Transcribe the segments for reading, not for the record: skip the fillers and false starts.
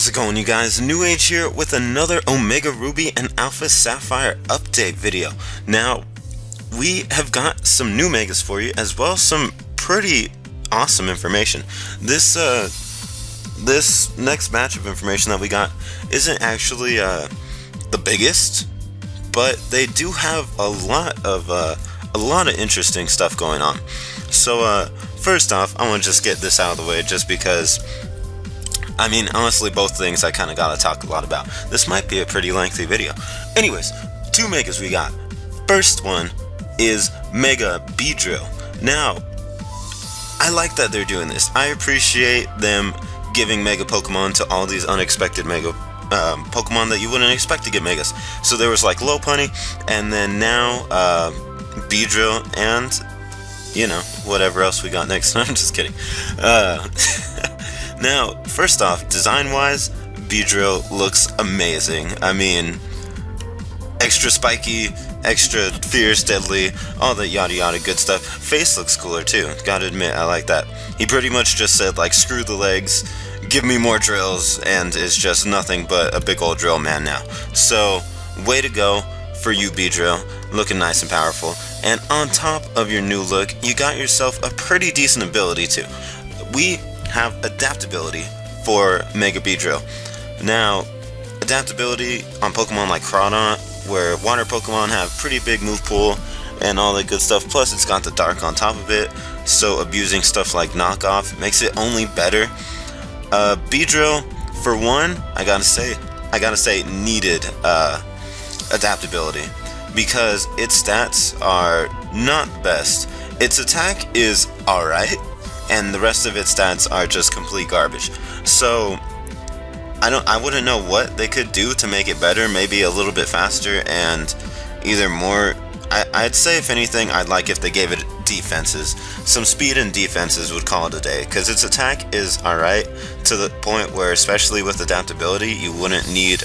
How's it going, you guys? NewAge here with another Omega Ruby and Alpha Sapphire update video. Now, we have got some new megas for you, as well as some pretty awesome information. This next batch of information that we got isn't actually the biggest, but they do have a lot of interesting stuff going on. So first off, I want to just get this out of the way, just because I mean, honestly, both things I kind of gotta talk a lot about. This might be a pretty lengthy video. Anyways, two megas we got. First one is Mega Beedrill. Now, I like that they're doing this. I appreciate them giving Mega Pokemon to all these unexpected Mega Pokemon that you wouldn't expect to get Megas. So there was like Lopunny, and then now Beedrill, and you know, whatever else we got next. I'm just kidding. Now, first off, design-wise, Beedrill looks amazing. I mean, extra spiky, extra fierce, deadly, all that yada yada good stuff. Face looks cooler too, gotta admit, I like that. He pretty much just said, like, screw the legs, give me more drills, and is just nothing but a big old drill man now. So, way to go for you, Beedrill, looking nice and powerful. And on top of your new look, you got yourself a pretty decent ability too. We have adaptability for Mega Beedrill. Now, adaptability on Pokemon like Crawdaunt, where water Pokemon have pretty big move pool and all that good stuff, plus it's got the dark on top of it, so abusing stuff like knockoff makes it only better. Beedrill, for one, I gotta say needed adaptability, because its stats are not the best. Its attack is alright, and the rest of its stats are just complete garbage. So I wouldn't know what they could do to make it better. Maybe a little bit faster and either more. I'd say, if anything, I'd like if they gave it defenses. Some speed and defenses would call it a day, because its attack is alright, to the point where, especially with adaptability, you wouldn't need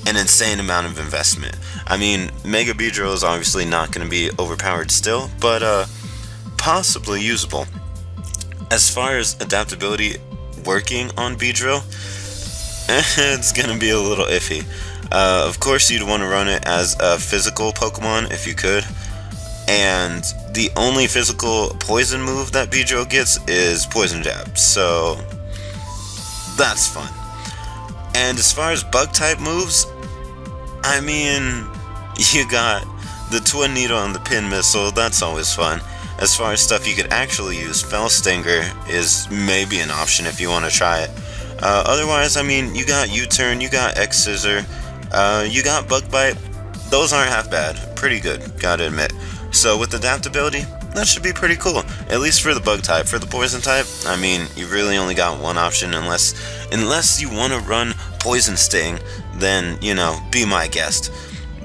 an insane amount of investment. I mean, Mega Beedrill is obviously not going to be overpowered still, but possibly usable. As far as adaptability working on Beedrill, it's gonna be a little iffy. Of course, you'd want to run it as a physical Pokemon if you could, and the only physical poison move that Beedrill gets is Poison Jab, so that's fun. And as far as bug type moves, I mean, you got the Twin Needle and the Pin Missile, that's always fun. As far as stuff you could actually use, Fell Stinger is maybe an option if you want to try it. Otherwise, I mean, you got U-Turn, you got X-Scissor, you got Bug Bite. Those aren't half bad. Pretty good, gotta admit. So with adaptability, that should be pretty cool. At least for the bug type. For the poison type, I mean, you really only got one option, unless you want to run Poison Sting, then, you know, be my guest.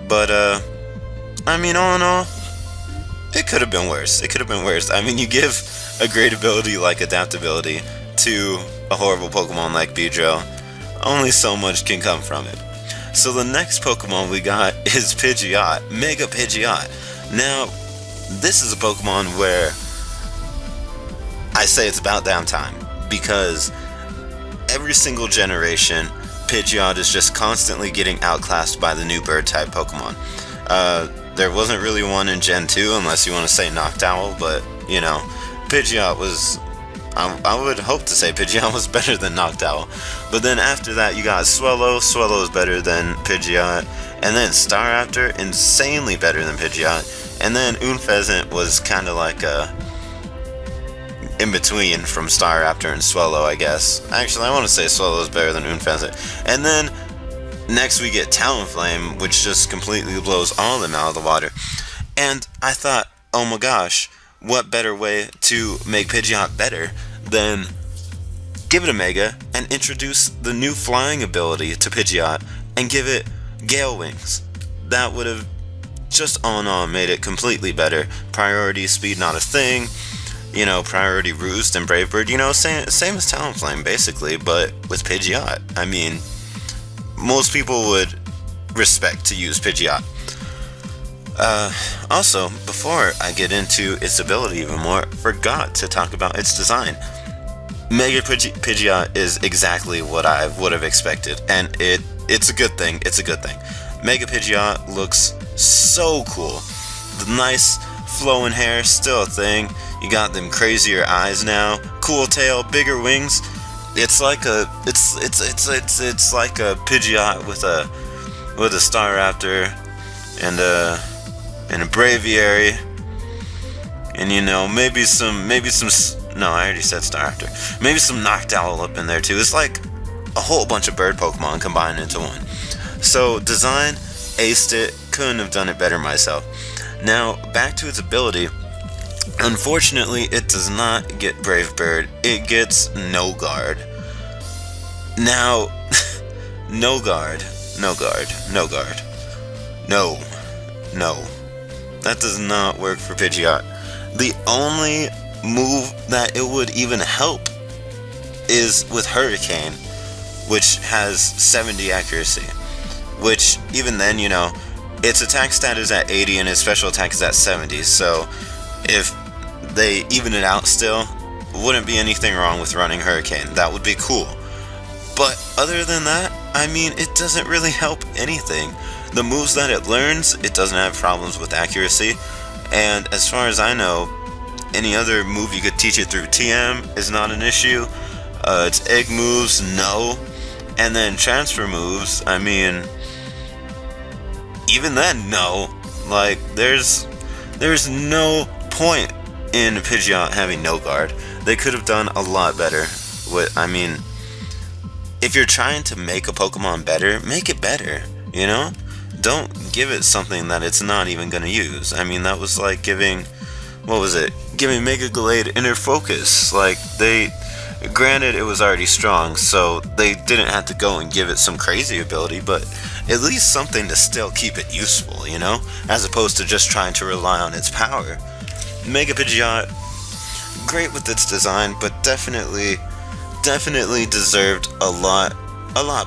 But, I mean, all in all, it could have been worse. It could have been worse. I mean, you give a great ability like adaptability to a horrible Pokemon like Beedrill, only so much can come from it. So the next Pokemon we got is Pidgeot, Mega Pidgeot. Now, this is a Pokemon where I say it's about damn time, because every single generation, Pidgeot is just constantly getting outclassed by the new bird-type Pokemon. There wasn't really one in Gen 2, unless you want to say Noctowl, but, you know, Pidgeot was... I would hope to say Pidgeot was better than Noctowl. But then after that, you got Swellow. Swellow is better than Pidgeot. And then Staraptor, insanely better than Pidgeot. And then Unfezant was kind of like a in-between from Staraptor and Swellow, I guess. Actually, I want to say Swellow is better than Unfezant. And then next we get Talonflame, which just completely blows all of them out of the water. And I thought, oh my gosh, what better way to make Pidgeot better than give it a Mega and introduce the new flying ability to Pidgeot and give it Gale Wings. That would have just all in all made it completely better. Priority speed not a thing, you know, priority Roost and Brave Bird, you know, same as Talonflame basically, but with Pidgeot. I mean, most people would respect to use Pidgeot. Also, before I get into its ability even more, forgot to talk about its design. Mega Pidgeot is exactly what I would have expected, and it's a good thing. It's a good thing. Mega Pidgeot looks so cool. The nice flowing hair, still a thing. You got them crazier eyes now. Cool tail, bigger wings. It's like a it's like a Pidgeot with a Staraptor and a Braviary, and maybe some no, I already said Staraptor. Maybe some Noctowl up in there too. It's like a whole bunch of bird Pokemon combined into one. So design, aced it. Couldn't have done it better myself. Now back to its ability. Unfortunately, it does not get Brave Bird. It gets No Guard. Now, No. That does not work for Pidgeot. The only move that it would even help is with Hurricane, which has 70 accuracy. Which, even then, its attack stat is at 80 and its special attack is at 70. So, if they even it out still, wouldn't be anything wrong with running Hurricane. That would be cool. But other than that, it doesn't really help anything. The moves that it learns, it doesn't have problems with accuracy. And as far as I know, any other move you could teach it through TM is not an issue. Its egg moves, no. And then transfer moves, even then, no. Like, there's no point in Pidgeot having No Guard. They could have done a lot better. If you're trying to make a Pokemon better, make it better, Don't give it something that it's not even going to use. That was like giving Mega Glade Inner Focus. Like, granted, it was already strong, so they didn't have to go and give it some crazy ability, but at least something to still keep it useful, as opposed to just trying to rely on its power. Mega Pidgeot, great with its design, but definitely deserved a lot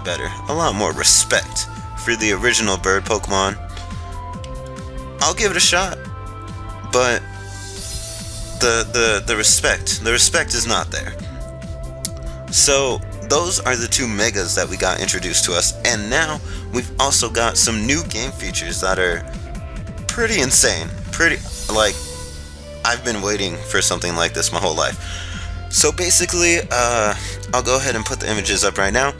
better, a lot more respect for the original bird Pokemon. I'll give it a shot, but the respect is not there. So those are the two megas that we got introduced to us, and now we've also got some new game features that are pretty insane. I've been waiting for something like this my whole life. So basically, I'll go ahead and put the images up right now.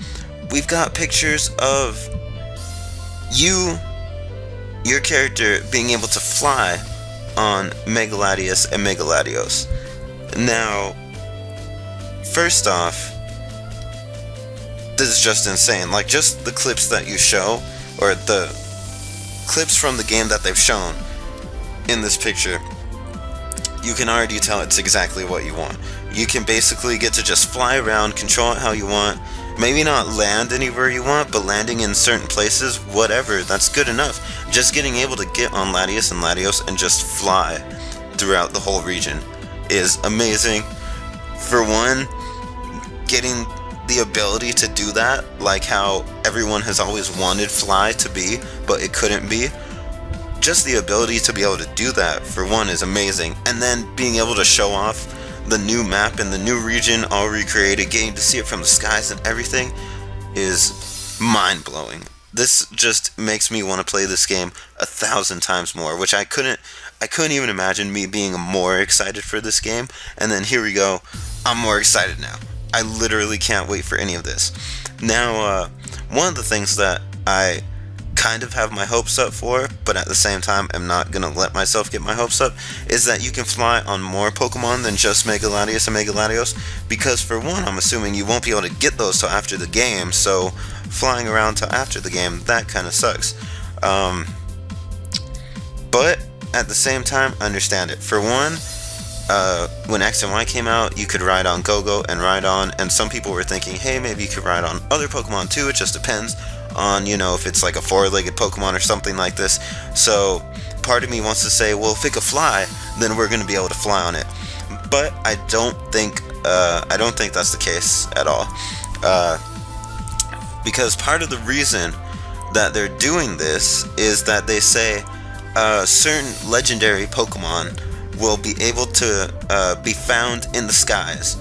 We've got pictures of your character being able to fly on Megaladius and Megaladios. Now, first off, this is just insane. Like, just the clips that you show, or the clips from the game that they've shown in this picture, you can already tell it's exactly what you want. You can basically get to just fly around, control it how you want, maybe not land anywhere you want, but landing in certain places, whatever, that's good enough. Just getting able to get on Latios and Latios and just fly throughout the whole region is amazing. For one, getting the ability to do that, like how everyone has always wanted Fly to be, but it couldn't be. Just the ability to be able to do that, for one, is amazing. And then being able to show off the new map and the new region all recreated, getting to see it from the skies and everything, is mind-blowing. This just makes me want to play this game 1,000 times more, which I couldn't even imagine me being more excited for this game. And then here we go, I'm more excited now. I literally can't wait for any of this. Now, one of the things that I kind of have my hopes up for, but at the same time I'm not gonna let myself get my hopes up, is that you can fly on more Pokemon than just Megaladius and Megaladios, because for one, I'm assuming you won't be able to get those till after the game, so flying around till after the game, that kind of sucks. But at the same time, understand it. For one, when X and Y came out, you could ride on Go-Go and Rhydon, and some people were thinking, hey, maybe you could ride on other Pokemon too. It just depends on, if it's like a four-legged Pokemon or something like this. So part of me wants to say, well, if it could fly, then we're going to be able to fly on it. But I don't think that's the case at all. Because part of the reason that they're doing this is that they say certain legendary Pokemon will be able to be found in the skies.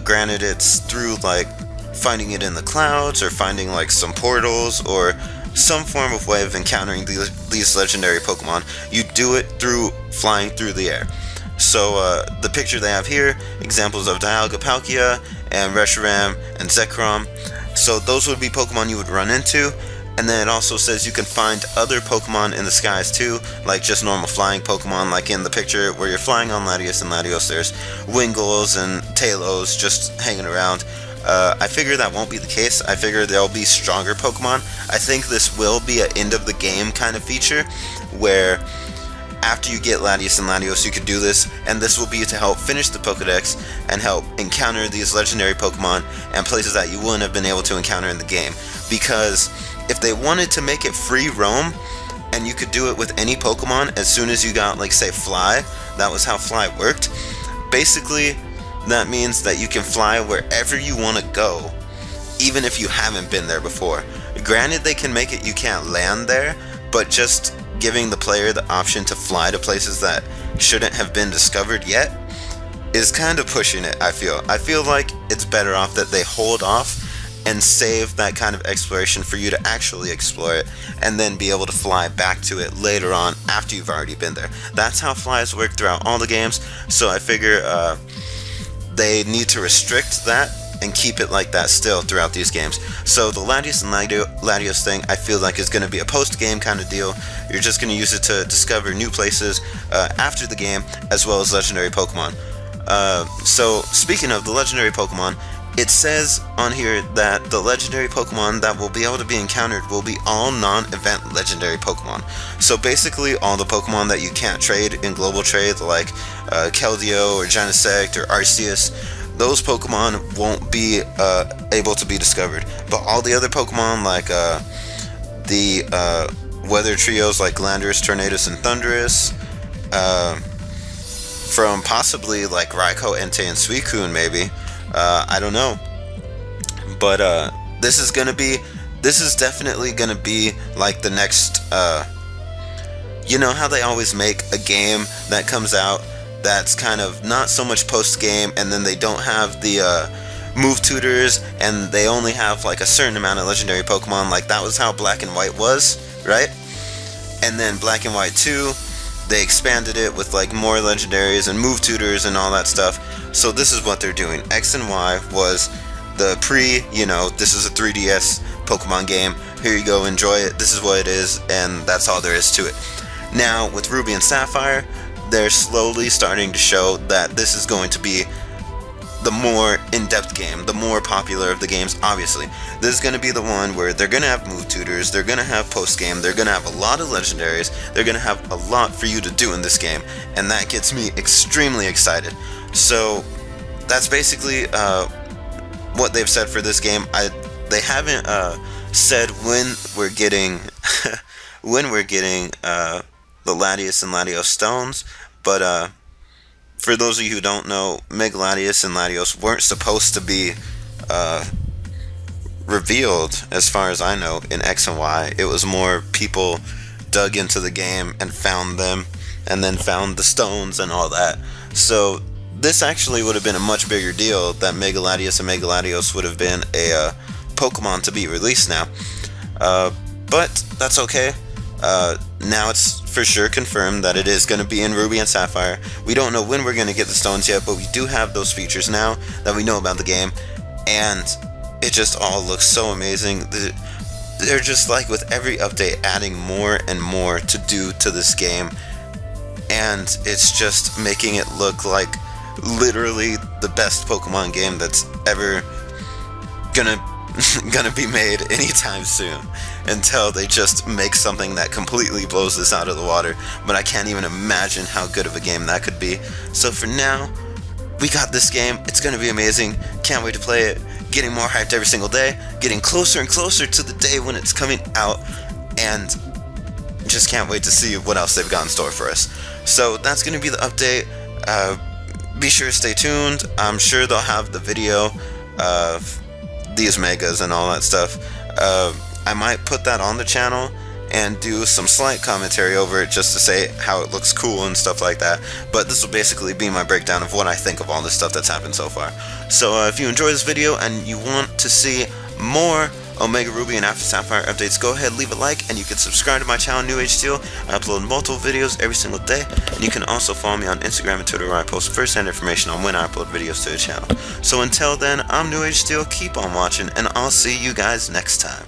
Granted, it's through like finding it in the clouds or finding like some portals or some form of way of encountering these legendary Pokemon. You do it through flying through the air. So the picture they have here, examples of Dialga Palkia and Reshiram and Zekrom. So those would be Pokemon you would run into. And then it also says you can find other Pokemon in the skies too, like just normal flying Pokemon, like in the picture where you're flying on Latios and Latios, there's Wingulls and Talos just hanging around. I figure that won't be the case. I figure there'll be stronger Pokemon. I think this will be an end of the game kind of feature, where after you get Latios and Latios you can do this, and this will be to help finish the Pokedex and help encounter these legendary Pokemon and places that you wouldn't have been able to encounter in the game. Because if they wanted to make it free roam, and you could do it with any Pokemon as soon as you got, like, say, Fly, that was how Fly worked, basically that means that you can fly wherever you want to go, even if you haven't been there before. Granted, they can make it you can't land there, but just giving the player the option to fly to places that shouldn't have been discovered yet is kind of pushing it, I feel. I feel like it's better off that they hold off and save that kind of exploration for you to actually explore it and then be able to fly back to it later on after you've already been there. That's how flies work throughout all the games, so I figure they need to restrict that and keep it like that still throughout these games. So the Latios and Latios thing, I feel like is going to be a post-game kind of deal. You're just going to use it to discover new places after the game, as well as legendary Pokemon. So speaking of the legendary Pokemon, it says on here that the legendary Pokemon that will be able to be encountered will be all non-event legendary Pokemon. So basically all the Pokemon that you can't trade in global trade, like Keldeo or Genesect or Arceus, those Pokemon won't be able to be discovered. But all the other Pokemon, like the weather trios like Landorus, Tornadus, and Thundurus, from possibly like Raikou, Entei, and Suicune maybe, I don't know. But this is definitely gonna be like the next, you know how they always make a game that comes out that's kind of not so much post-game, and then they don't have the move tutors, and they only have like a certain amount of legendary Pokemon. Like that was how Black and White was, right? And then Black and White 2, they expanded it with like more legendaries and move tutors and all that stuff. So this is what they're doing. X and Y was the this is a 3DS Pokemon game. Here you go, enjoy it. This is what it is, and that's all there is to it. Now with Ruby and Sapphire, they're slowly starting to show that this is going to be the more in-depth game, the more popular of the games, obviously. This is going to be the one where they're going to have move tutors, they're going to have post-game, they're going to have a lot of legendaries, they're going to have a lot for you to do in this game, and that gets me extremely excited. So that's basically what they've said for this game. They haven't said when we're getting the Latios and Latios stones, but for those of you who don't know, Mega Latios and Latios weren't supposed to be revealed, as far as I know, in X and Y. It was more people dug into the game and found them, and then found the stones and all that. So this actually would have been a much bigger deal that Mega Latios and Mega Latios would have been a Pokemon to be released now. But that's okay. Now it's for sure confirmed that it is going to be in Ruby and Sapphire. We don't know when we're going to get the stones yet, but we do have those features now that we know about the game, and it just all looks so amazing. They're just, like with every update, adding more and more to do to this game, and it's just making it look like literally the best Pokemon game that's ever gonna be made anytime soon, until they just make something that completely blows this out of the water. But I can't even imagine how good of a game that could be. So for now, we got this game. It's gonna be amazing. Can't wait to play it. Getting more hyped every single day, getting closer and closer to the day when it's coming out, and just can't wait to see what else they've got in store for us. So that's gonna be the update. Be sure to stay tuned. I'm sure they'll have the video of these megas and all that stuff. I might put that on the channel, and do some slight commentary over it just to say how it looks cool and stuff like that. But this will basically be my breakdown of what I think of all this stuff that's happened so far. So if you enjoy this video and you want to see more Omega Ruby and Alpha Sapphire updates, go ahead, leave a like, and you can subscribe to my channel, NewAgeSteel. I upload multiple videos every single day, and you can also follow me on Instagram and Twitter, where I post first-hand information on when I upload videos to the channel. So until then, I'm NewAgeSteel, keep on watching, and I'll see you guys next time.